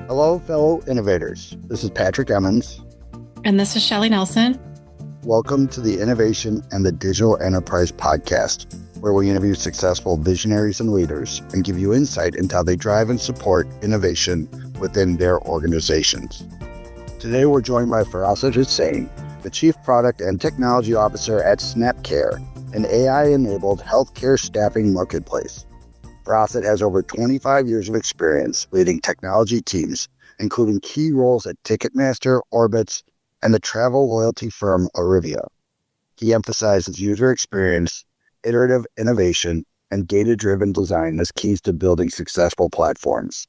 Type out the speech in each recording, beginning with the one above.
Hello, fellow innovators. This is Patrick Emmons. And this is Shelli Nelson. Welcome to the Innovation and the Digital Enterprise podcast, where we interview successful visionaries and leaders and give you insight into how they drive and support innovation within their organizations. Today, we're joined by Firasat Hussain, the Chief Product and Technology Officer at SnapCare, an AI-enabled healthcare staffing marketplace. Firasat has over 25 years of experience leading technology teams, including key roles at Ticketmaster, Orbitz, and the travel loyalty firm Arrivia. He emphasizes user experience, iterative innovation, and data-driven design as keys to building successful platforms.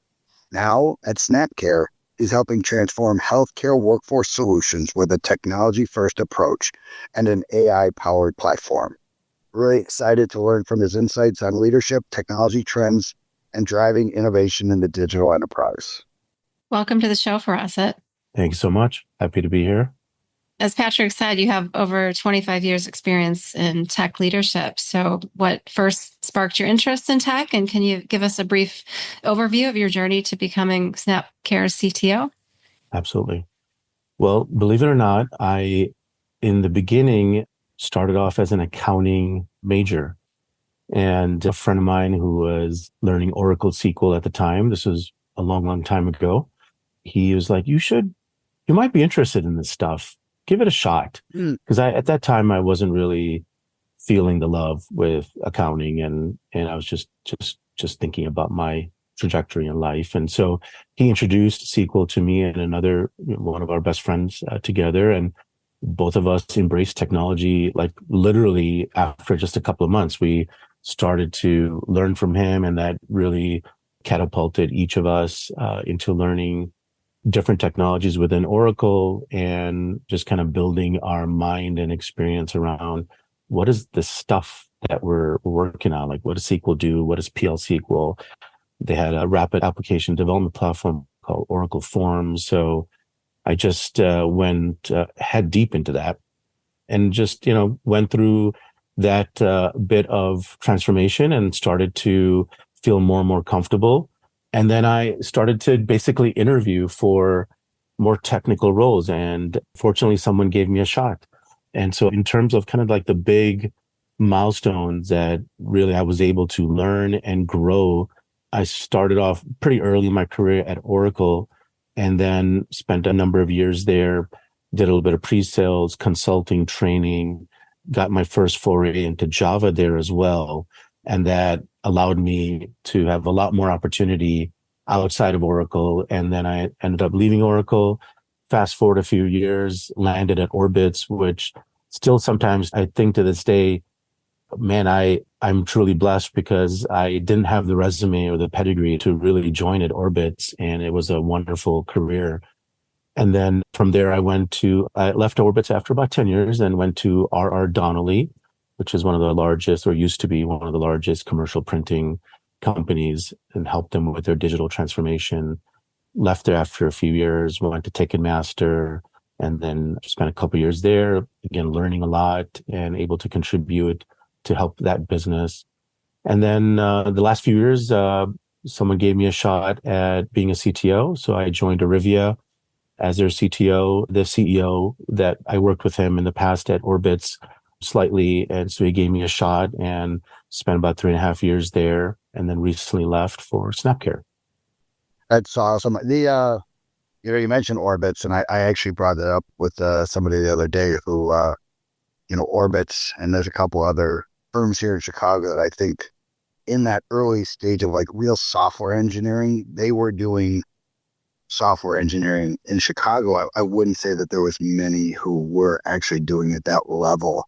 Now, at SnapCare, he's helping transform healthcare workforce solutions with a technology-first approach and an AI-powered platform. Really excited to learn from his insights on leadership, technology trends, and driving innovation in the digital enterprise. Welcome to the show, Firasat. Thank you so much. Happy to be here. As Patrick said, you have over 25 years experience in tech leadership. So what first sparked your interest in tech? And can you give us a brief overview of your journey to becoming SnapCare's CTO? Absolutely. Well, believe it or not, I, in the beginning, started off as an accounting major. And a friend of mine who was learning Oracle SQL at the time, this was a long, long time ago, he was like, you might be interested in this stuff. Give it a shot. Because at that time, I wasn't really feeling the love with accounting, and I was just thinking about my trajectory in life. And so he introduced SQL to me and another one of our best friends together, and both of us embraced technology. Like literally after just a couple of months, we started to learn from him, and that really catapulted each of us into learning different technologies within Oracle and just kind of building our mind and experience around what is the stuff that we're working on? Like, what does SQL do? What is PL SQL? They had a rapid application development platform called Oracle Forms. So I just went head deep into that and just, went through that bit of transformation and started to feel more and more comfortable. And then I started to basically interview for more technical roles. And fortunately, someone gave me a shot. And so in terms of kind of like the big milestones that really I was able to learn and grow, I started off pretty early in my career at Oracle and then spent a number of years there, did a little bit of pre-sales, consulting, training, got my first foray into Java there as well. And that allowed me to have a lot more opportunity outside of Oracle. And then I ended up leaving Oracle, fast forward a few years, landed at Orbitz, which still sometimes I think to this day, man, I'm truly blessed because I didn't have the resume or the pedigree to really join at Orbitz. And it was a wonderful career. And then from there, I left Orbitz after about 10 years and went to RR Donnelley, which is one of the largest, or used to be one of the largest commercial printing companies, and helped them with their digital transformation. Left there after a few years, went to Ticketmaster, and then spent a couple of years there, again, learning a lot and able to contribute to help that business. And then the last few years, someone gave me a shot at being a CTO. So I joined Arrivia as their CTO, the CEO that I worked with him in the past at Orbitz slightly. And so he gave me a shot and spent about 3.5 years there, and then recently left for SnapCare. That's awesome. You mentioned Orbitz, and I actually brought it up with somebody the other day who, Orbitz, and there's a couple other firms here in Chicago that I think in that early stage of like real software engineering, they were doing software engineering in Chicago. I wouldn't say that there was many who were actually doing it that level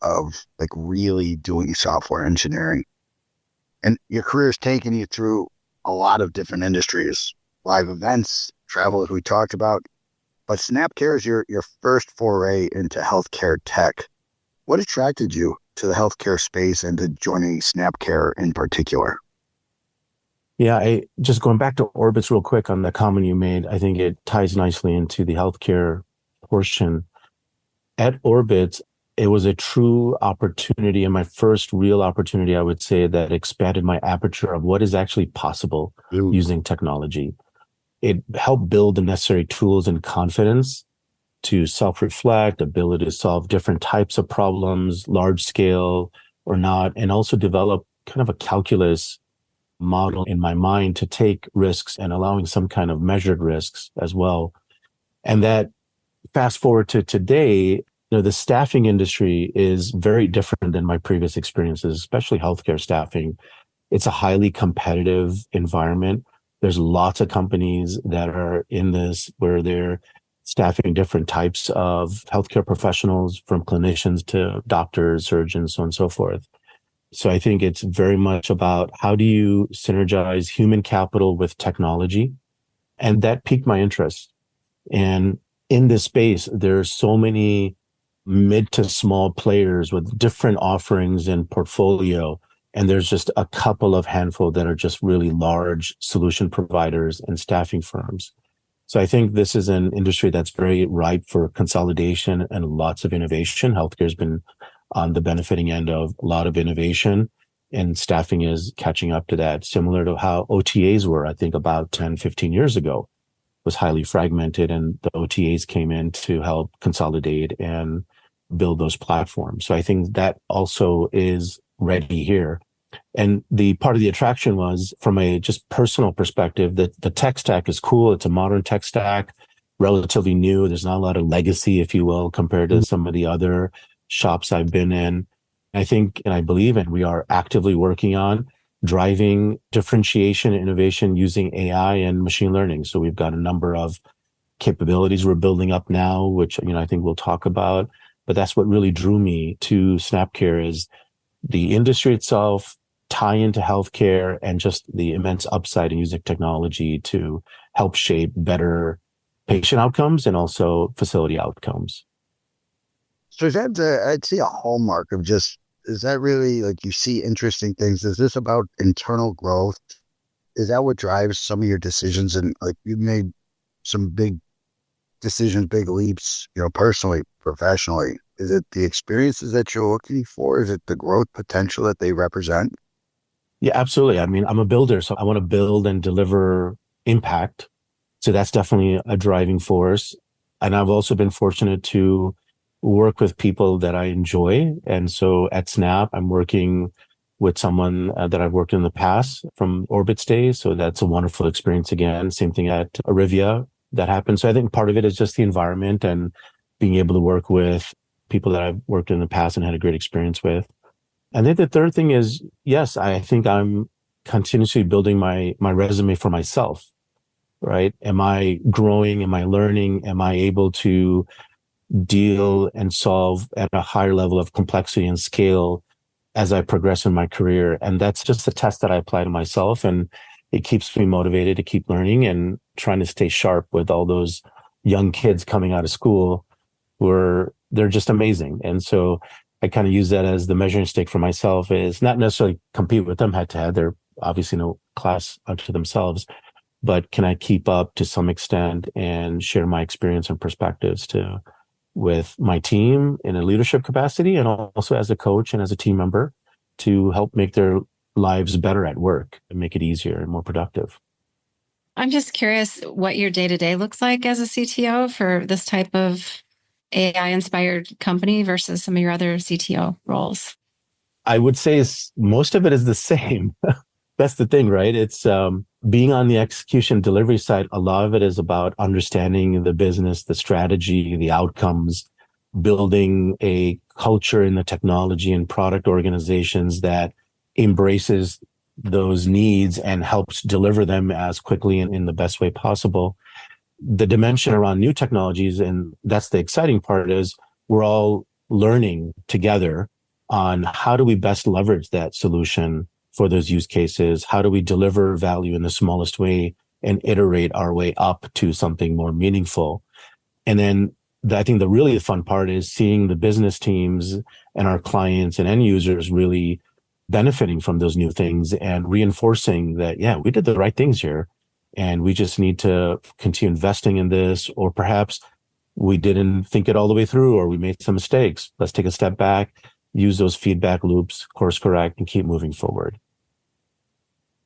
of like really doing software engineering. And your career has taken you through a lot of different industries, live events, travel, as we talked about. But SnapCare is your first foray into healthcare tech. What attracted you to the healthcare space and to joining SnapCare in particular? Yeah, just going back to Orbitz real quick on the comment you made, I think it ties nicely into the healthcare portion. At Orbitz, it was a true opportunity, and my first real opportunity, I would say, that expanded my aperture of what is actually possible using technology. It helped build the necessary tools and confidence to self-reflect, ability to solve different types of problems, large scale or not, and also develop kind of a calculus model in my mind to take risks and allowing some kind of measured risks as well. And that, fast forward to today, the staffing industry is very different than my previous experiences, especially healthcare staffing. It's a highly competitive environment. There's lots of companies that are in this where they're staffing different types of healthcare professionals, from clinicians to doctors, surgeons, so on and so forth. So I think it's very much about how do you synergize human capital with technology? And that piqued my interest. And in this space, there's so many mid to small players with different offerings and portfolio. And there's just a couple of handful that are just really large solution providers and staffing firms. So I think this is an industry that's very ripe for consolidation and lots of innovation. Healthcare has been on the benefiting end of a lot of innovation, and staffing is catching up to that, similar to how OTAs were, I think, about 10, 15 years ago. Was highly fragmented, and the OTAs came in to help consolidate and build those platforms. So I think that also is ready here. And the part of the attraction was from a just personal perspective that the tech stack is cool. It's a modern tech stack, relatively new. There's not a lot of legacy, if you will, compared to some of the other shops I've been in. I think, and I believe, and we are actively working on driving differentiation and innovation using AI and machine learning. So we've got a number of capabilities we're building up now, which, I think we'll talk about. But that's what really drew me to SnapCare, is the industry itself, tie into healthcare, and just the immense upside in using technology to help shape better patient outcomes and also facility outcomes. So I'd say a hallmark of just, is that really like you see interesting things? Is this about internal growth? Is that what drives some of your decisions? And like you made some big decisions, big leaps, personally, professionally. Is it the experiences that you're looking for? Is it the growth potential that they represent? Yeah, absolutely. I mean, I'm a builder, so I want to build and deliver impact. So that's definitely a driving force. And I've also been fortunate to work with people that I enjoy. And so at Snap, I'm working with someone that I've worked in the past from Orbitz days. So that's a wonderful experience again. Same thing at Arivia that happened. So I think part of it is just the environment and being able to work with people that I've worked in the past and had a great experience with. And then the third thing is, yes, I think I'm continuously building my resume for myself, right? Am I growing? Am I learning? Am I able to deal and solve at a higher level of complexity and scale as I progress in my career? And that's just a test that I apply to myself, and it keeps me motivated to keep learning and trying to stay sharp with all those young kids coming out of school who they're just amazing. And so I kind of use that as the measuring stick for myself, is not necessarily compete with them head to head. They're obviously no class unto themselves, but can I keep up to some extent and share my experience and perspectives with my team in a leadership capacity, and also as a coach and as a team member, to help make their lives better at work and make it easier and more productive. I'm just curious what your day-to-day looks like as a CTO for this type of AI-inspired company versus some of your other CTO roles. I would say most of it is the same. That's the thing, right? It's being on the execution delivery side. A lot of it is about understanding the business, the strategy, the outcomes, building a culture in the technology and product organizations that embraces those needs and helps deliver them as quickly and in the best way possible. The dimension around new technologies, and that's the exciting part, is we're all learning together on how do we best leverage that solution for those use cases? How do we deliver value in the smallest way and iterate our way up to something more meaningful? And then I think the really fun part is seeing the business teams and our clients and end users really benefiting from those new things and reinforcing that, yeah, we did the right things here and we just need to continue investing in this, or perhaps we didn't think it all the way through, or we made some mistakes. Let's take a step back, use those feedback loops, course correct, and keep moving forward.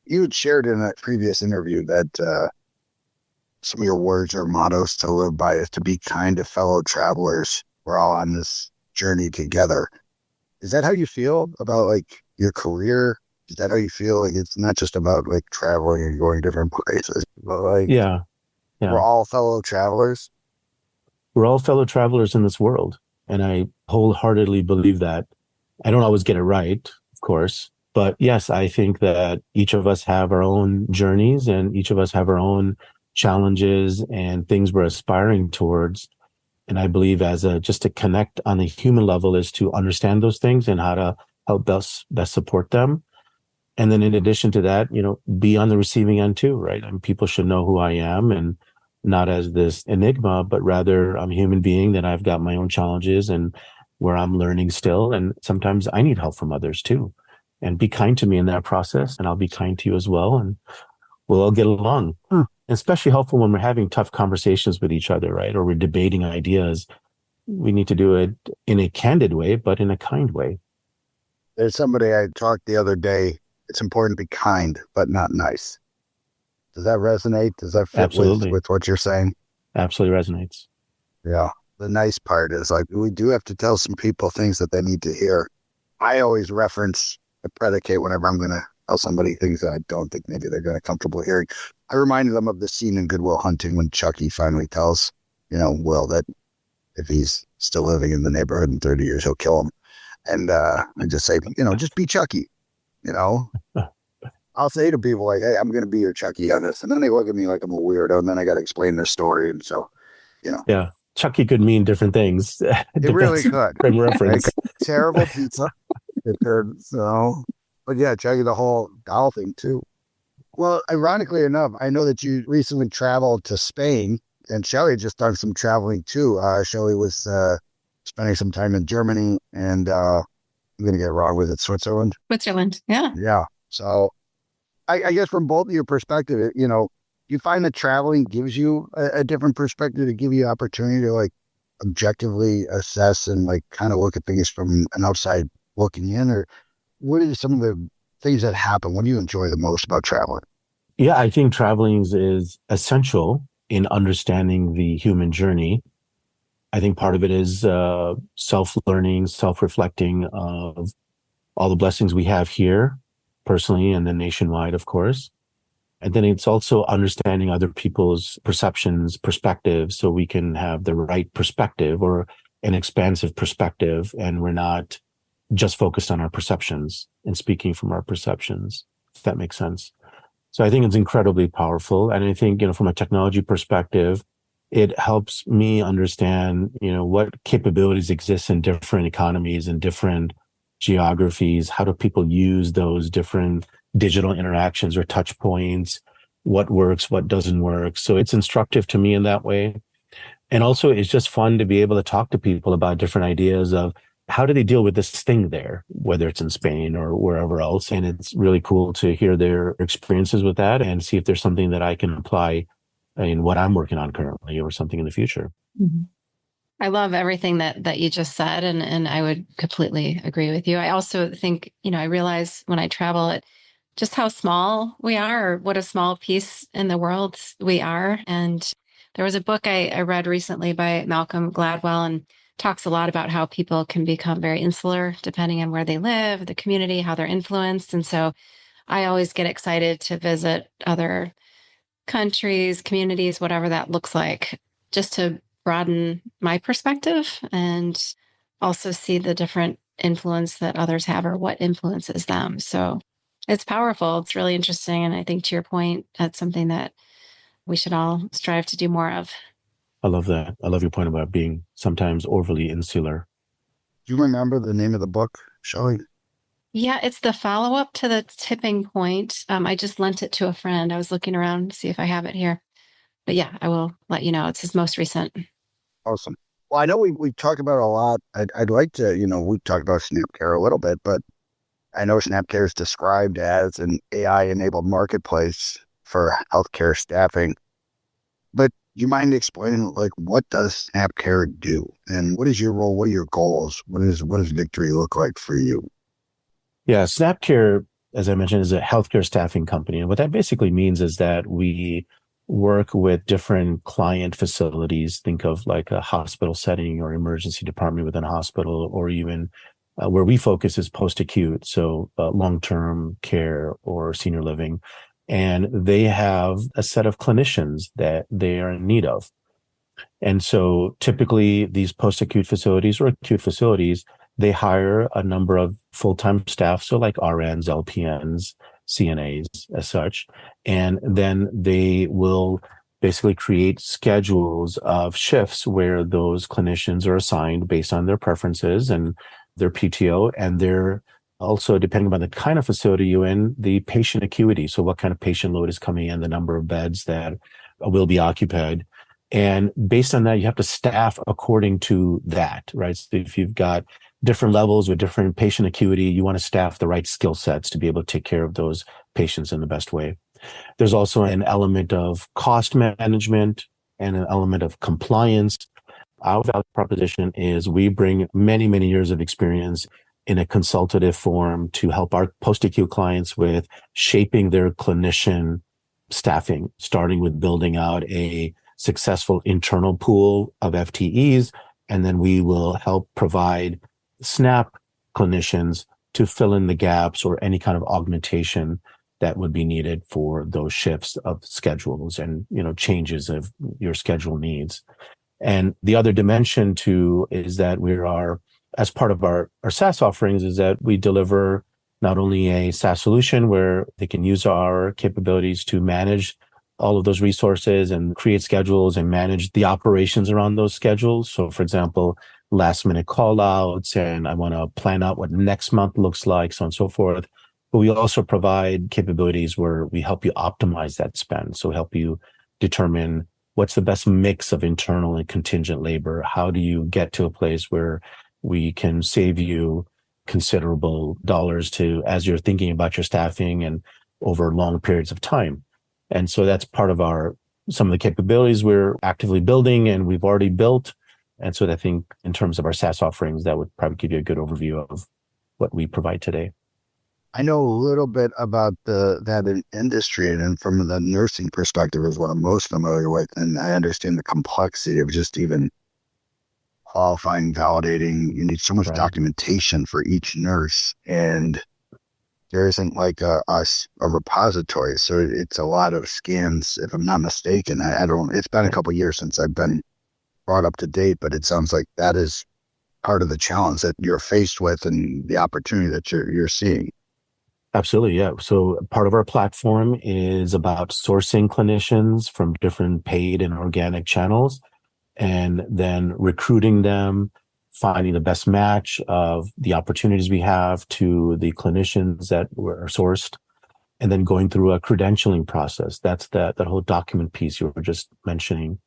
You had shared in a previous interview that some of your words or mottos to live by is to be kind to fellow travelers. We're all on this journey together. Is that how you feel about like your career? Is that how you feel? Like it's not just about like traveling and going different places, but like Yeah. we're all fellow travelers. We're all fellow travelers in this world. And I wholeheartedly believe that. I don't always get it right, of course. But yes, I think that each of us have our own journeys and each of us have our own challenges and things we're aspiring towards. And I believe just to connect on a human level is to understand those things and how to help best support them. And then in addition to that, be on the receiving end too, right? I mean, people should know who I am, and not as this enigma, but rather I'm a human being, that I've got my own challenges and where I'm learning still. And sometimes I need help from others too. And be kind to me in that process, and I'll be kind to you as well. And we'll all get along. Especially helpful when we're having tough conversations with each other, right? Or we're debating ideas. We need to do it in a candid way, but in a kind way. There's somebody I talked the other day. It's important to be kind, but not nice. Does that resonate? Does that fit with what you're saying? Absolutely resonates. Yeah. The nice part is like, we do have to tell some people things that they need to hear. I always reference a predicate whenever I'm going to tell somebody things that I don't think maybe they're going to comfortable hearing. I reminded them of the scene in Good Will Hunting when Chucky finally tells, Will that if he's still living in the neighborhood in 30 years, he'll kill him. And I just say, just be Chucky, I'll say to people like, hey, I'm going to be your Chucky on this. And then they look at me like I'm a weirdo. And then I got to explain their story. And so, Yeah. Chucky could mean different things. It really could. Frame reference. Like, terrible pizza. But yeah, Chucky, the whole doll thing too. Well, ironically enough, I know that you recently traveled to Spain, and Shelli just done some traveling too. Shelli was spending some time in Germany, and I'm going to get it wrong with it, Switzerland. Yeah. Yeah. So I guess from both of your perspective, you find that traveling gives you a different perspective, to give you opportunity to like objectively assess and like kind of look at things from an outside looking in, or what are some of the things that happen? What do you enjoy the most about traveling? Yeah, I think traveling is essential in understanding the human journey. I think part of it is self-learning, self-reflecting of all the blessings we have here personally, and then nationwide, of course. And then it's also understanding other people's perceptions, perspectives, so we can have the right perspective or an expansive perspective, and we're not just focused on our perceptions and speaking from our perceptions, if that makes sense. So I think it's incredibly powerful. And I think, from a technology perspective, it helps me understand, what capabilities exist in different economies and different geographies. How do people use those different digital interactions or touch points? What works, what doesn't work? So it's instructive to me in that way. And also it's just fun to be able to talk to people about different ideas of how do they deal with this thing there, whether it's in Spain or wherever else. And it's really cool to hear their experiences with that and see if there's something that I can apply in what I'm working on currently or something in the future. Mm-hmm. I love everything that you just said, and I would completely agree with you. I also think, I realize when I travel just how small we are, or what a small piece in the world we are. And there was a book I read recently by Malcolm Gladwell, and talks a lot about how people can become very insular depending on where they live, the community, how they're influenced. And so I always get excited to visit other countries, communities, whatever that looks like, just to broaden my perspective and also see the different influence that others have or what influences them. So it's powerful. It's really interesting. And I think to your point, that's something that we should all strive to do more of. I love that. I love your point about being sometimes overly insular. Do you remember the name of the book, Shelli? Yeah, it's the follow-up to The Tipping Point. I just lent it to a friend. I was looking around to see if I have it here. But yeah, I will let you know. It's his most recent. Awesome. Well, I know we've talked about it a lot. I'd like to, we've talked about SnapCare a little bit, but I know SnapCare is described as an AI-enabled marketplace for healthcare staffing. But you mind explaining like what does SnapCare do, and what is your role? What are your goals? What does victory look like for you? Yeah, SnapCare, as I mentioned, is a healthcare staffing company. And what that basically means is that we work with different client facilities. Think of like a hospital setting or emergency department within a hospital, or even where we focus is post-acute, so long-term care or senior living. And they have a set of clinicians that they are in need of. And so typically these post-acute facilities or acute facilities, they hire a number of full-time staff, so like RNs, LPNs, CNAs as such. And then they will basically create schedules of shifts where those clinicians are assigned based on their preferences and their PTO, and they're also, depending on the kind of facility you're in, the patient acuity. So what kind of patient load is coming in, the number of beds that will be occupied. And based on that, you have to staff according to that, right? So if you've got different levels with different patient acuity, you want to staff the right skill sets to be able to take care of those patients in the best way. There's also an element of cost management and an element of compliance. Our value proposition is we bring many, many years of experience in a consultative form to help our post-acute clients with shaping their clinician staffing, starting with building out a successful internal pool of FTEs, and then we will help provide SNAP clinicians to fill in the gaps or any kind of augmentation that would be needed for those shifts of schedules and, changes of your schedule needs. And the other dimension too is that we are, as part of our SaaS offerings, is that we deliver not only a SaaS solution where they can use our capabilities to manage all of those resources and create schedules and manage the operations around those schedules. So for example, last minute call outs, and I want to plan out what next month looks like, so on and so forth. But we also provide capabilities where we help you optimize that spend. So help you determine what's the best mix of internal and contingent labor. How do you get to a place where we can save you considerable dollars as you're thinking about your staffing and over long periods of time. And so that's part of some of the capabilities we're actively building and we've already built. And so I think in terms of our SaaS offerings, that would probably give you a good overview of what we provide today. I know a little bit about that industry, and from the nursing perspective is what I'm most familiar with. And I understand the complexity of just even qualifying, validating. You need so much documentation for each nurse, and there isn't like a repository. So it's a lot of scans, if I'm not mistaken. I don't, it's been a couple of years since I've been brought up to date, but it sounds like that is part of the challenge that you're faced with and the opportunity that you're seeing. Absolutely, yeah. So part of our platform is about sourcing clinicians from different paid and organic channels, and then recruiting them, finding the best match of the opportunities we have to the clinicians that were sourced, and then going through a credentialing process. That's that whole document piece you were just mentioning,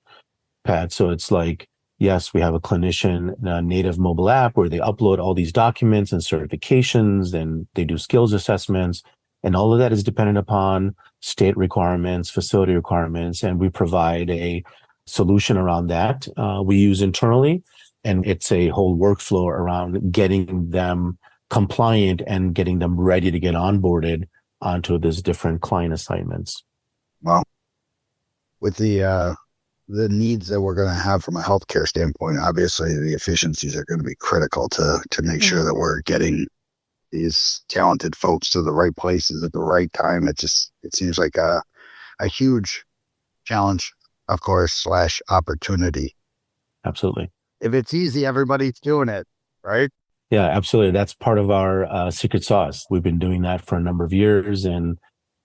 Pat. So it's like, yes, we have a clinician native mobile app where they upload all these documents and certifications, and they do skills assessments, and all of that is dependent upon state requirements, facility requirements, and we provide a solution around that we use internally. And it's a whole workflow around getting them compliant and getting them ready to get onboarded onto these different client assignments. Well, with the needs that we're going to have from a healthcare standpoint, obviously the efficiencies are going to be critical to make sure that we're getting these talented folks to the right places at the right time. It seems like a huge challenge, of course, / opportunity. Absolutely. If it's easy, everybody's doing it, right? Yeah, absolutely. That's part of our secret sauce. We've been doing that for a number of years, and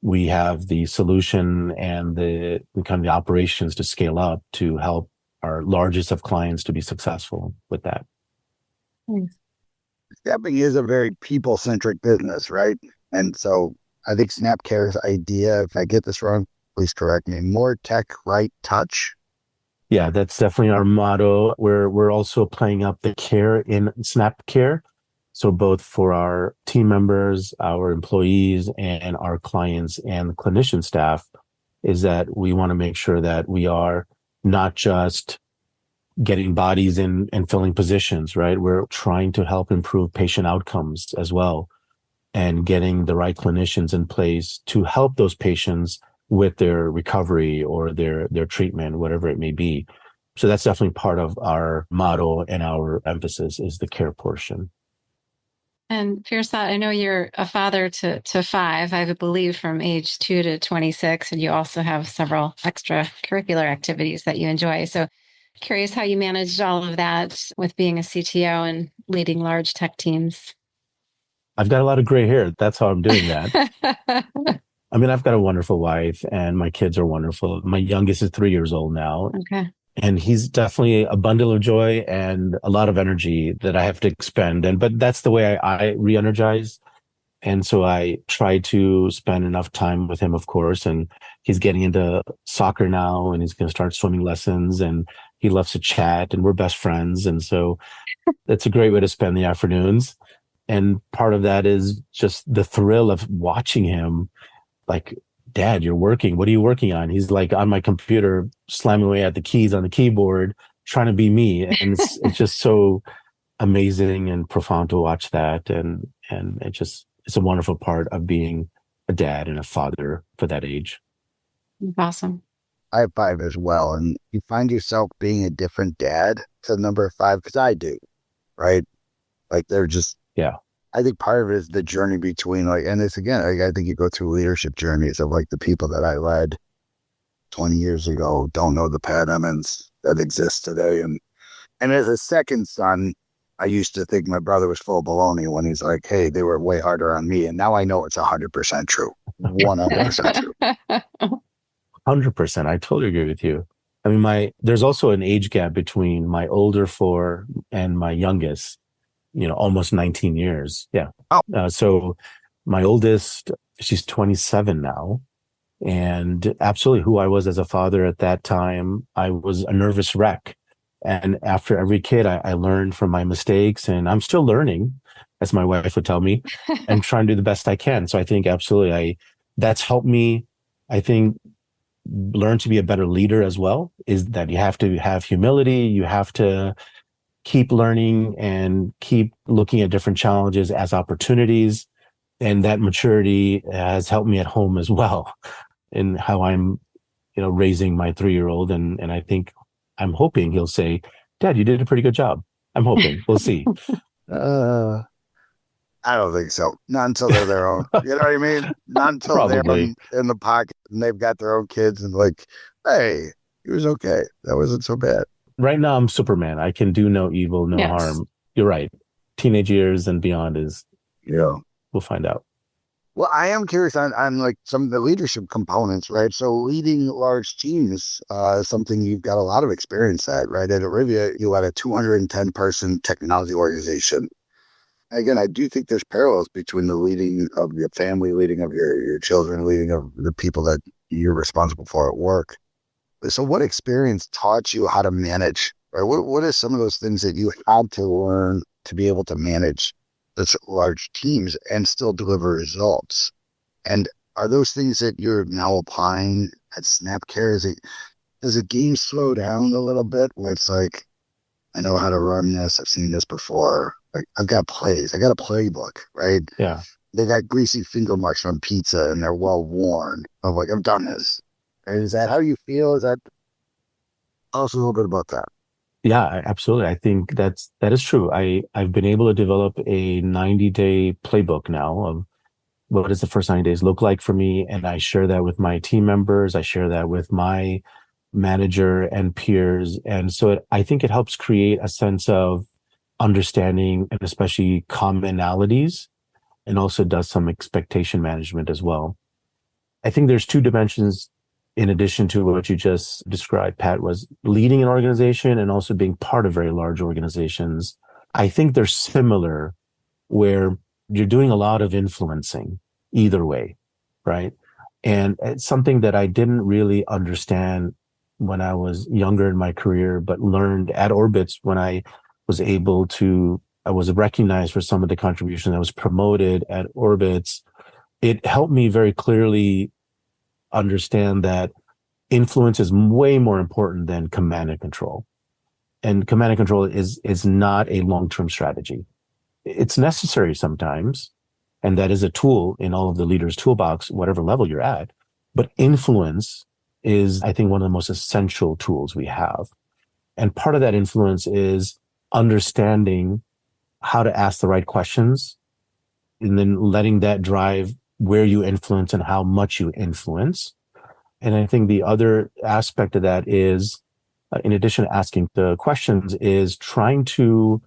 we have the solution and the kind of the operations to scale up to help our largest of clients to be successful with that. Staffing is a very people-centric business, right? And so I think SnapCare's idea, if I get this wrong, please correct me, more tech, right touch. Yeah, that's definitely our motto. We're also playing up the care in SnapCare. So both for our team members, our employees, and our clients and clinician staff, is that we want to make sure that we are not just getting bodies in and filling positions, right? We're trying to help improve patient outcomes as well, and getting the right clinicians in place to help those patients with their recovery or their treatment, whatever it may be. So that's definitely part of our motto and our emphasis is the care portion. And Firasat, I know you're a father to five, I believe from age 2 to 26, and you also have several extracurricular activities that you enjoy. So curious how you managed all of that with being a CTO and leading large tech teams. I've got a lot of gray hair. That's how I'm doing that. I mean, I've got a wonderful wife and my kids are wonderful. My youngest is 3 years old now. Okay. And he's definitely a bundle of joy and a lot of energy that I have to expend. But that's the way I re-energize. And so I try to spend enough time with him, of course. And he's getting into soccer now and he's going to start swimming lessons and he loves to chat and we're best friends. And so it's a great way to spend the afternoons. And part of that is just the thrill of watching him like, Dad, you're working. What are you working on? He's like on my computer, slamming away at the keys on the keyboard, trying to be me. And it's just so amazing and profound to watch that. And it's a wonderful part of being a dad and a father for that age. Awesome. I have 5 as well. And you find yourself being a different dad to the number 5, because I do, right? Like they're just, yeah. I think part of it is the journey between and it's again, I think you go through leadership journeys of like the people that I led 20 years ago don't know the Pat Emmons that exist today. And as a second son, I used to think my brother was full of baloney when he's like, hey, they were way harder on me. And now I know it's 100% true. 100% true. 100%. I totally agree with you. I mean, there's also an age gap between my older 4 and my youngest. Almost 19 years. Yeah. Oh. So my oldest, she's 27 now. And absolutely who I was as a father at that time, I was a nervous wreck. And after every kid, I learned from my mistakes and I'm still learning, as my wife would tell me, and trying to do the best I can. So I think absolutely that's helped me, I think, learn to be a better leader as well, is that you have to have humility. You have to keep learning and keep looking at different challenges as opportunities. And that maturity has helped me at home as well in how I'm, raising my 3-year-old. And I think I'm hoping he'll say, Dad, you did a pretty good job. I'm hoping. We'll see. I don't think so. Not until they're their own. You know what I mean? Not until they're in the pocket and they've got their own kids and like, hey, it was okay. That wasn't so bad. Right now, I'm Superman. I can do no evil, no harm. You're right. Teenage years and beyond is, we'll find out. Well, I am curious on like some of the leadership components, right? So leading large teams is something you've got a lot of experience at, right? At Arivia, you had a 210-person technology organization. Again, I do think there's parallels between the leading of your family, leading of your children, leading of the people that you're responsible for at work. So what experience taught you how to manage, right? What are some of those things that you had to learn to be able to manage such large teams and still deliver results? And are those things that you're now applying at SnapCare? Does the game slow down a little bit where it's like, I know how to run this, I've seen this before. Like, I've got plays, I got a playbook, right? Yeah. They got greasy finger marks from pizza and they're well worn. I'm like, I've done this. Is that how you feel? Is that also a little bit about that? Yeah, absolutely. I think that is true. I've been able to develop a 90-day playbook now of what does the first 90 days look like for me. And I share that with my team members. I share that with my manager and peers. And so I think it helps create a sense of understanding and especially commonalities, and also does some expectation management as well. I think there's 2 dimensions in addition to what you just described, Pat, was leading an organization and also being part of very large organizations. I think they're similar where you're doing a lot of influencing either way, right? And it's something that I didn't really understand when I was younger in my career, but learned at Orbitz when I was recognized for some of the contributions. I was promoted at Orbitz. It helped me very clearly understand that influence is way more important than command and control. And command and control is not a long-term strategy. It's necessary sometimes, and that is a tool in all of the leaders' toolbox, whatever level you're at. But influence is, I think, one of the most essential tools we have. And part of that influence is understanding how to ask the right questions and then letting that drive where you influence and how much you influence. And I think the other aspect of that is, in addition to asking the questions, is trying to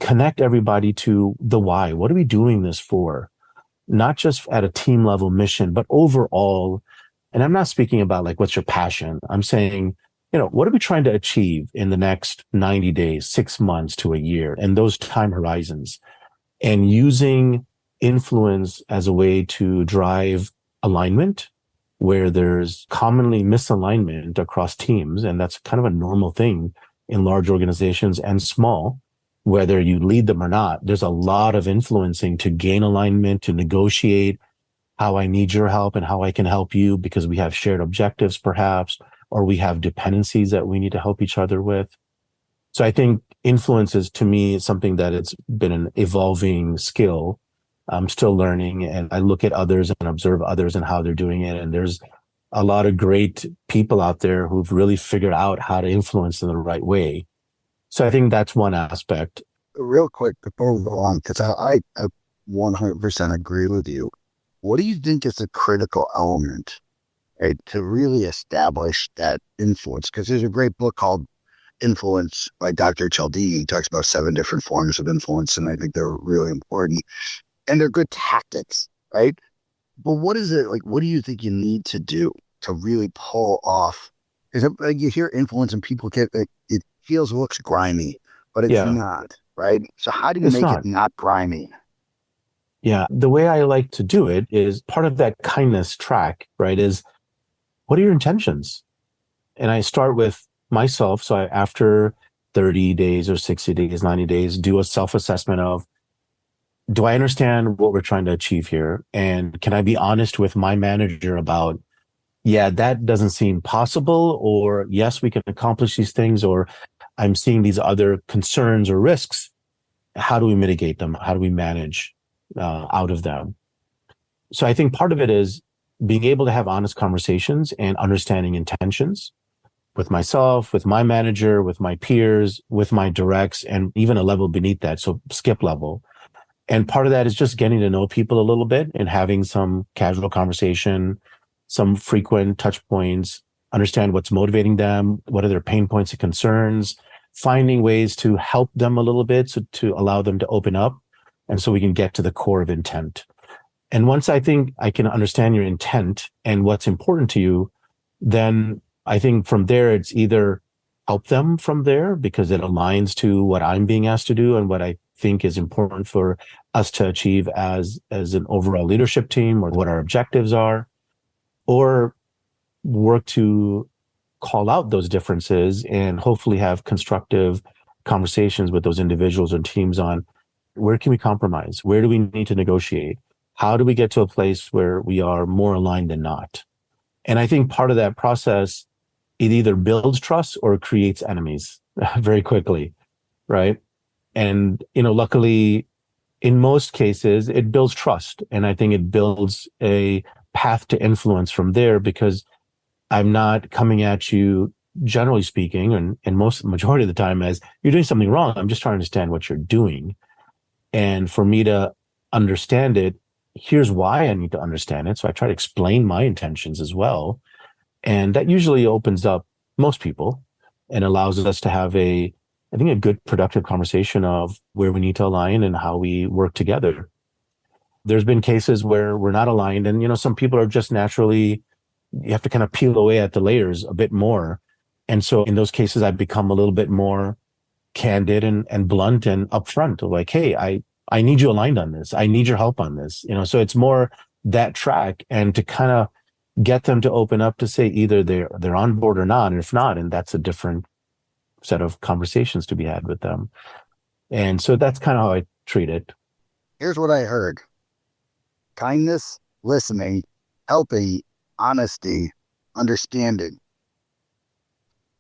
connect everybody to the why. What are we doing this for? Not just at a team level mission, but overall. And I'm not speaking about like, what's your passion? I'm saying, what are we trying to achieve in the next 90 days, 6 months to a year, and those time horizons, and using influence as a way to drive alignment where there's commonly misalignment across teams. And that's kind of a normal thing in large organizations and small, whether you lead them or not. There's a lot of influencing to gain alignment, to negotiate how I need your help and how I can help you because we have shared objectives perhaps, or we have dependencies that we need to help each other with. So I think influence is, to me, something that it's been an evolving skill. I'm still learning, and I look at others and observe others and how they're doing it. And there's a lot of great people out there who've really figured out how to influence in the right way. So I think that's one aspect. Real quick before we go on, because I 100% agree with you. What do you think is a critical element, right, to really establish that influence? Because there's a great book called Influence by Dr. Cialdini. He talks about 7 different forms of influence, and I think they're really important. And they're good tactics, right? But what is it like? What do you think you need to do to really pull off? Because like, you hear influence and people get it looks grimy, but it's not, right? So how do you make it not grimy? Yeah, the way I like to do it is part of that kindness track, right? Is what are your intentions? And I start with myself. So after 30 days or 60 days, 90 days, do a self-assessment of, do I understand what we're trying to achieve here? And can I be honest with my manager about, yeah, that doesn't seem possible, or yes, we can accomplish these things, or I'm seeing these other concerns or risks. How do we mitigate them? How do we manage out of them? So I think part of it is being able to have honest conversations and understanding intentions with myself, with my manager, with my peers, with my directs, and even a level beneath that. So skip level. And part of that is just getting to know people a little bit and having some casual conversation, some frequent touch points, understand what's motivating them, what are their pain points and concerns, finding ways to help them a little bit, so to allow them to open up. And so we can get to the core of intent. And once I think I can understand your intent and what's important to you, then I think from there, it's either help them from there because it aligns to what I'm being asked to do and what I think is important for us to achieve as an overall leadership team, or what our objectives are, or work to call out those differences and hopefully have constructive conversations with those individuals and teams on where can we compromise? Where do we need to negotiate? How do we get to a place where we are more aligned than not? And I think part of that process, it either builds trust or creates enemies very quickly, right? And, luckily, in most cases, it builds trust. And I think it builds a path to influence from there, because I'm not coming at you, generally speaking, and majority of the time, as you're doing something wrong. I'm just trying to understand what you're doing. And for me to understand it, here's why I need to understand it. So I try to explain my intentions as well. And that usually opens up most people and allows us to have a good productive conversation of where we need to align and how we work together. There's been cases where we're not aligned, and, some people are just naturally, you have to kind of peel away at the layers a bit more. And so in those cases, I've become a little bit more candid and blunt and upfront, like, hey, I need you aligned on this. I need your help on this. So it's more that track, and to kind of get them to open up to say either they're on board or not. And if not, and that's a different set of conversations to be had with them. And so that's kind of how I treat it. Here's what I heard: kindness, listening, helping, honesty, understanding.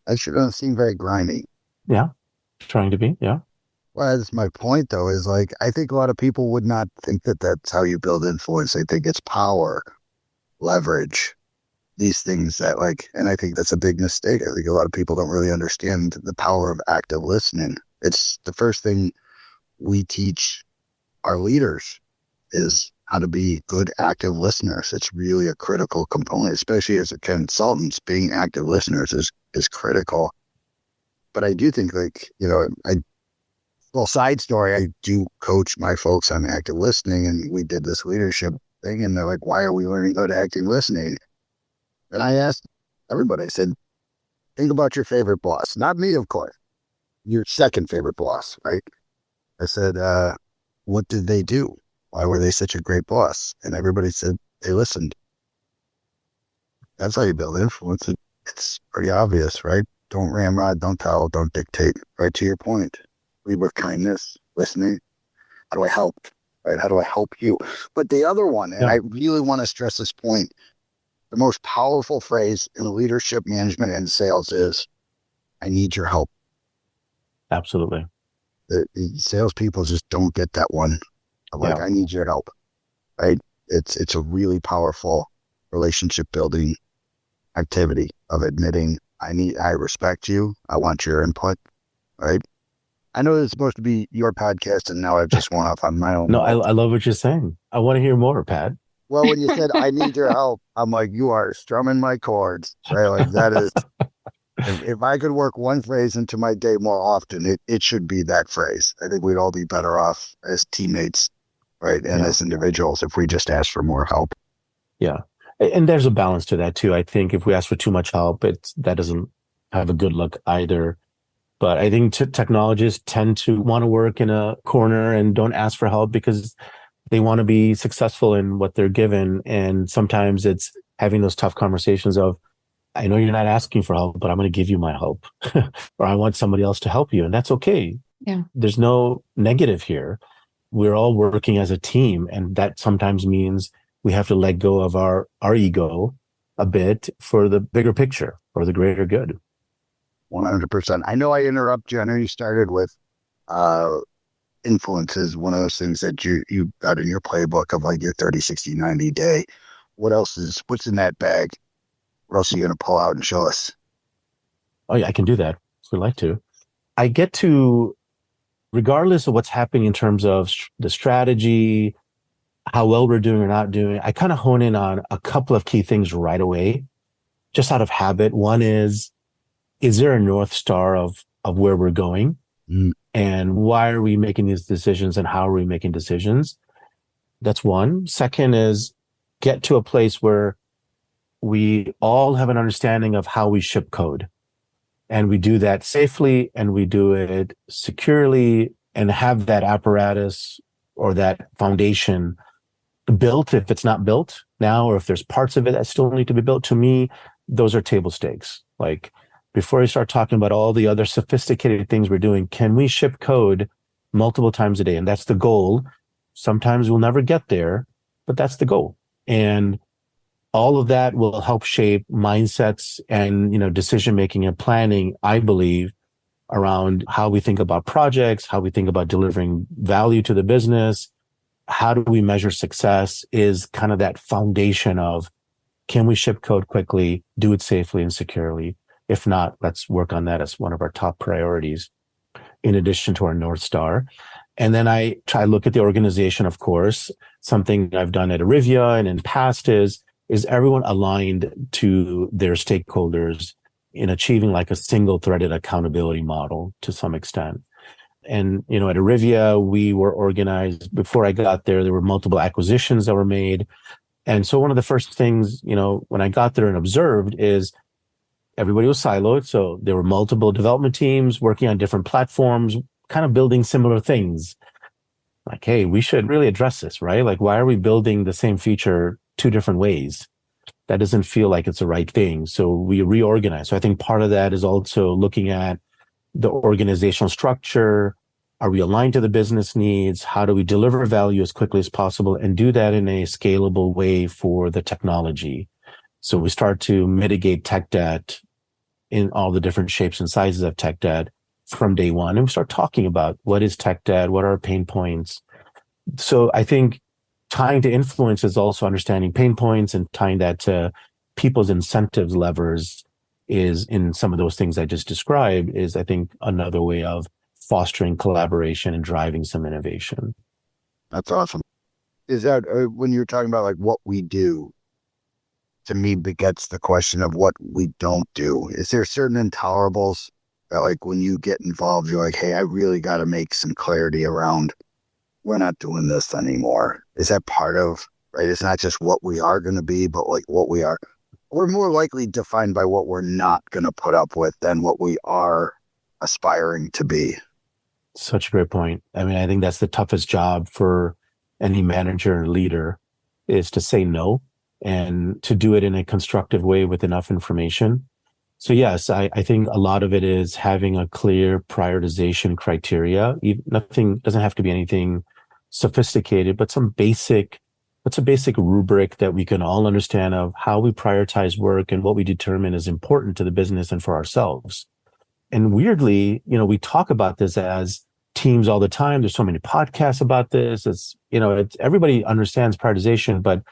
That shouldn't seem very grimy. Yeah. Trying to be. Yeah. Well, that's my point, though, is like, I think a lot of people would not think that that's how you build influence. They think it's power, leverage, these things that like, and I think that's a big mistake. I think a lot of people don't really understand the power of active listening. It's the first thing we teach our leaders is how to be good active listeners. It's really a critical component, especially as a consultants. Being active listeners is critical. But I do think, like, well, side story, I do coach my folks on active listening, and we did this leadership thing, and they're like, why are we learning about active listening? And I asked everybody, I said, think about your favorite boss. Not me, of course. Your second favorite boss, right? I said, what did they do? Why were they such a great boss? And everybody said they listened. That's how you build influence. It's pretty obvious, right? Don't ramrod, don't tell, don't dictate. Right to your point. Lead with kindness, listening. How do I help? Right? How do I help you? But the other one, and I really want to stress this point, the most powerful phrase in leadership, management, and sales is, I need your help. Absolutely. The salespeople just don't get that one. Like, I need your help, right? It's a really powerful relationship building activity of admitting, I respect you. I want your input, right? I know it's supposed to be your podcast, and now I've just gone off on my own. No, I love what you're saying. I want to hear more, Pat. Well, when you said, I need your help, I'm like, you are strumming my chords, right? Like, that is, if I could work one phrase into my day more often, it should be that phrase. I think we'd all be better off as teammates, right? And as individuals, if we just ask for more help. Yeah. And there's a balance to that too. I think if we ask for too much help, that doesn't have a good look either. But I think technologists tend to want to work in a corner and don't ask for help because they want to be successful in what they're given. And sometimes it's having those tough conversations of, I know you're not asking for help, but I'm going to give you my help, or I want somebody else to help you. And that's okay. Yeah. There's no negative here. We're all working as a team. And that sometimes means we have to let go of our ego a bit for the bigger picture or the greater good. 100%. I know I interrupt you. I know you started with influences, one of those things that you got in your playbook of like your 30, 60, 90 day. What's in that bag? What else are you going to pull out and show us? Oh, yeah, I can do that if we'd like to. I get to, regardless of what's happening in terms of the strategy, how well we're doing or not doing, I kind of hone in on a couple of key things right away, just out of habit. One is there a North Star of where we're going? And why are we making these decisions and how are we making decisions? That's one. Second is get to a place where we all have an understanding of how we ship code. And we do that safely and we do it securely and have that apparatus or that foundation built if it's not built now, or if there's parts of it that still need to be built. To me, those are table stakes. Like, before I start talking about all the other sophisticated things we're doing, can we ship code multiple times a day? And that's the goal. Sometimes we'll never get there, but that's the goal. And all of that will help shape mindsets and, decision-making and planning, I believe, around how we think about projects, how we think about delivering value to the business. How do we measure success is kind of that foundation of, can we ship code quickly, do it safely and securely? If not, let's work on that as one of our top priorities, in addition to our North Star. And then I try to look at the organization, of course. Something I've done at Arivia and in past is everyone aligned to their stakeholders in achieving like a single threaded accountability model to some extent. And, at Arivia, we were organized. Before I got there were multiple acquisitions that were made. And so one of the first things, when I got there and observed is everybody was siloed. So there were multiple development teams working on different platforms, kind of building similar things. Like, hey, we should really address this, right? Like, why are we building the same feature two different ways? That doesn't feel like it's the right thing. So we reorganize. So I think part of that is also looking at the organizational structure. Are we aligned to the business needs? How do we deliver value as quickly as possible and do that in a scalable way for the technology? So we start to mitigate tech debt in all the different shapes and sizes of tech debt from day one. And we start talking about what is tech debt, what are our pain points. So I think tying to influence is also understanding pain points, and tying that to people's incentives levers is, in some of those things I just described, is I think another way of fostering collaboration and driving some innovation. That's awesome. Is that when you're talking about like what we do, to me begets the question of what we don't do. Is there certain intolerables that, like, when you get involved, you're like, hey, I really got to make some clarity around, we're not doing this anymore? Is that part of, right? It's not just what we are going to be, but like what we are. We're more likely defined by what we're not going to put up with than what we are aspiring to be. Such a great point. I mean, I think that's the toughest job for any manager and leader, is to say no and to do it in a constructive way with enough information. So yes, I think a lot of it is having a clear prioritization criteria. Nothing doesn't have to be anything sophisticated, but what's a basic rubric that we can all understand of how we prioritize work and what we determine is important to the business and for ourselves. And weirdly, we talk about this as teams all the time. There's so many podcasts about this. It's everybody understands prioritization, but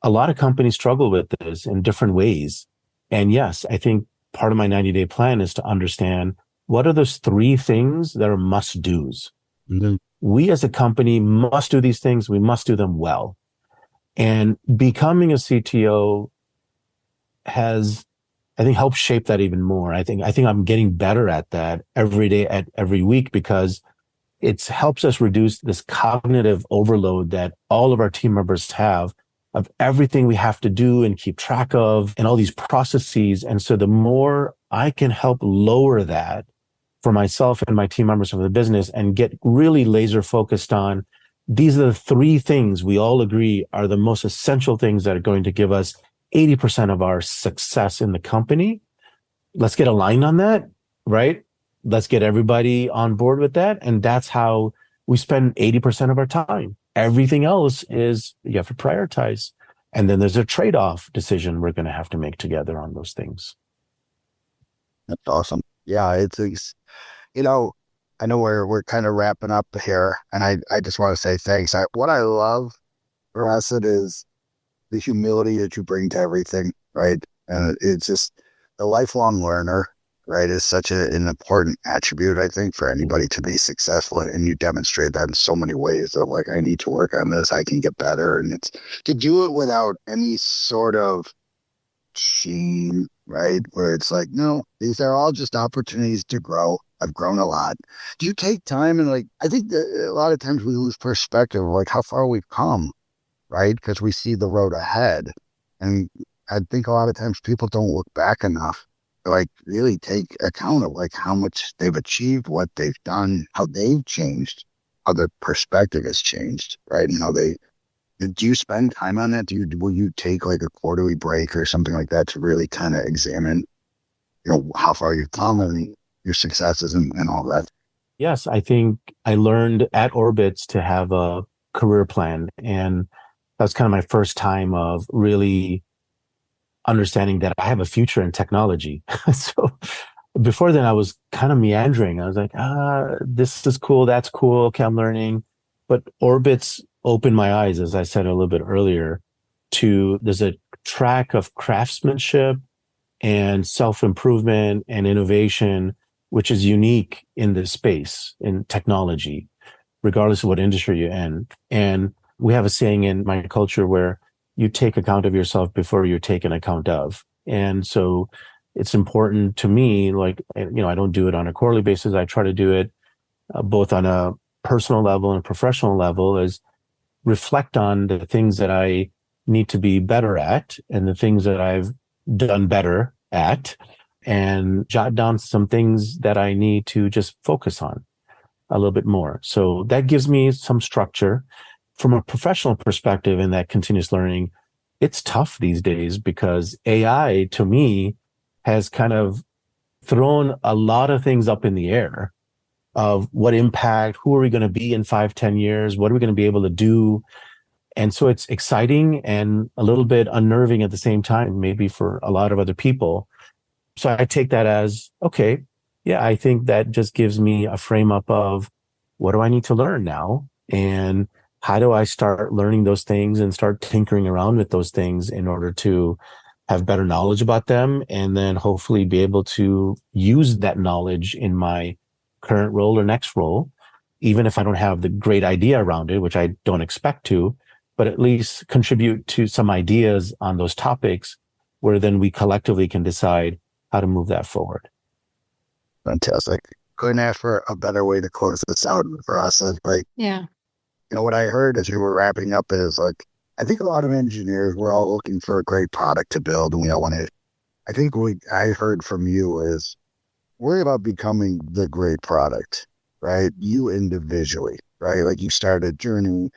a lot of companies struggle with this in different ways. And yes, I think part of my 90-day plan is to understand what are those 3 things that are must-dos. Mm-hmm. We as a company must do these things. We must do them well. And becoming a CTO has, I think, helped shape that even more. I think I'm getting better at that every day, at every week, because it helps us reduce this cognitive overload that all of our team members have, of everything we have to do and keep track of and all these processes. And so the more I can help lower that for myself and my team members of the business and get really laser focused on, these are the 3 things we all agree are the most essential things that are going to give us 80% of our success in the company. Let's get aligned on that, right? Let's get everybody on board with that. And that's how we spend 80% of our time. Everything else is, you have to prioritize. And then there's a trade-off decision we're going to have to make together on those things. That's awesome. Yeah, it's I know we're kind of wrapping up here, and I just want to say thanks. What I love, Firasat, is the humility that you bring to everything, right? And it's just the lifelong learner, right, is such an important attribute, I think, for anybody to be successful. And you demonstrate that in so many ways of like, I need to work on this, I can get better. And it's to do it without any sort of shame, right? Where it's like, no, these are all just opportunities to grow. I've grown a lot. Do you take time and I think that a lot of times we lose perspective of how far we've come, right? Because we see the road ahead. And I think a lot of times people don't look back enough to really take account of how much they've achieved, what they've done, how they've changed, how their perspective has changed, right? And how do you spend time on that? Will you take a quarterly break or something like that to really kind of examine, how far you've come and your successes and all that? Yes, I think I learned at Orbitz to have a career plan. And that was kind of my first time of really understanding that I have a future in technology. So before then, I was kind of meandering. I was like, this is cool, that's cool, okay, I'm learning. But Orbitz opened my eyes, as I said a little bit earlier, to there's a track of craftsmanship and self-improvement and innovation, which is unique in this space, in technology, regardless of what industry you're in. And we have a saying in my culture where you take account of yourself before you're taken account of. And so it's important to me, I don't do it on a quarterly basis. I try to do it both on a personal level and professional level, is reflect on the things that I need to be better at and the things that I've done better at, and jot down some things that I need to just focus on a little bit more. So that gives me some structure. From a professional perspective in that continuous learning, it's tough these days because AI, to me, has kind of thrown a lot of things up in the air of what impact, who are we going to be in 5-10 years? What are we going to be able to do? And so it's exciting and a little bit unnerving at the same time, maybe for a lot of other people. So I take that as, okay, yeah, I think that just gives me a frame up of what do I need to learn now? And how do I start learning those things and start tinkering around with those things in order to have better knowledge about them, and then hopefully be able to use that knowledge in my current role or next role, even if I don't have the great idea around it, which I don't expect to, but at least contribute to some ideas on those topics where then we collectively can decide how to move that forward. Fantastic. Couldn't ask for a better way to close this out for us. It's like, Yeah. what I heard as we were wrapping up is like, I think a lot of engineers, we're all looking for a great product to build, and we all want to. I think what I heard from you is worry about becoming the great product, right? You individually, right? Like you started a journey,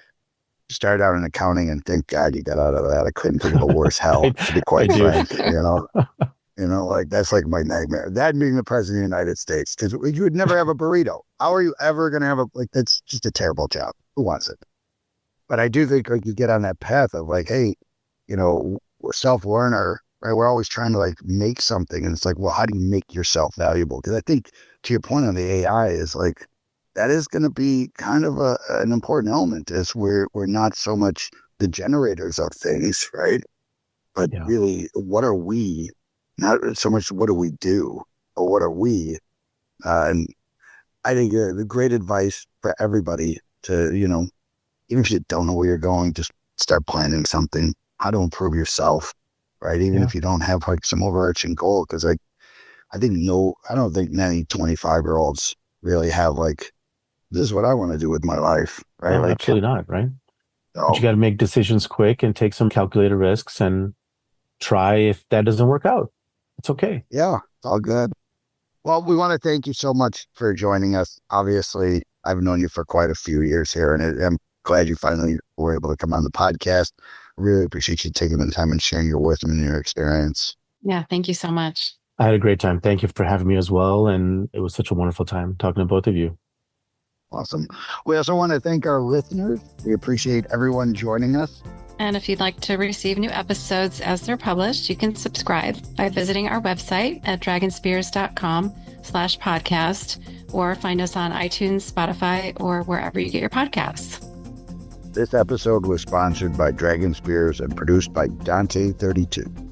started out in accounting, and thank God you got out of that. I couldn't think of a worse hell, to be quite frank. Like that's like my nightmare. That being the president of the United States, because you would never have a burrito. How are you ever going to have that's just a terrible job. Who wants it? But I do think like you get on that path of like, hey, we're self-learner, right? We're always trying to like make something. And it's like, well, how do you make yourself valuable? Because I think to your point on the AI is like, that is going to be kind of an important element is we're not so much the generators of things, right? But really, what are we? Not so much what do we do, or what are we? And I think the great advice for everybody to, even if you don't know where you're going, just start planning something, how to improve yourself, right? Even if you don't have like some overarching goal, because I don't think many 25-year-olds really have like, this is what I want to do with my life, right? No, like, absolutely not, right? No. But you got to make decisions quick and take some calculated risks and try if that doesn't work out. It's okay. Yeah, it's all good. Well, we want to thank you so much for joining us. Obviously, I've known you for quite a few years here, and I'm glad you finally were able to come on the podcast. Really appreciate you taking the time and sharing your wisdom and your experience. Yeah, thank you so much. I had a great time. Thank you for having me as well. And it was such a wonderful time talking to both of you. Awesome. We also want to thank our listeners. We appreciate everyone joining us. And if you'd like to receive new episodes as they're published, you can subscribe by visiting our website at dragonspears.com/podcast, or find us on iTunes, Spotify, or wherever you get your podcasts. This episode was sponsored by Dragon Spears and produced by Dante32.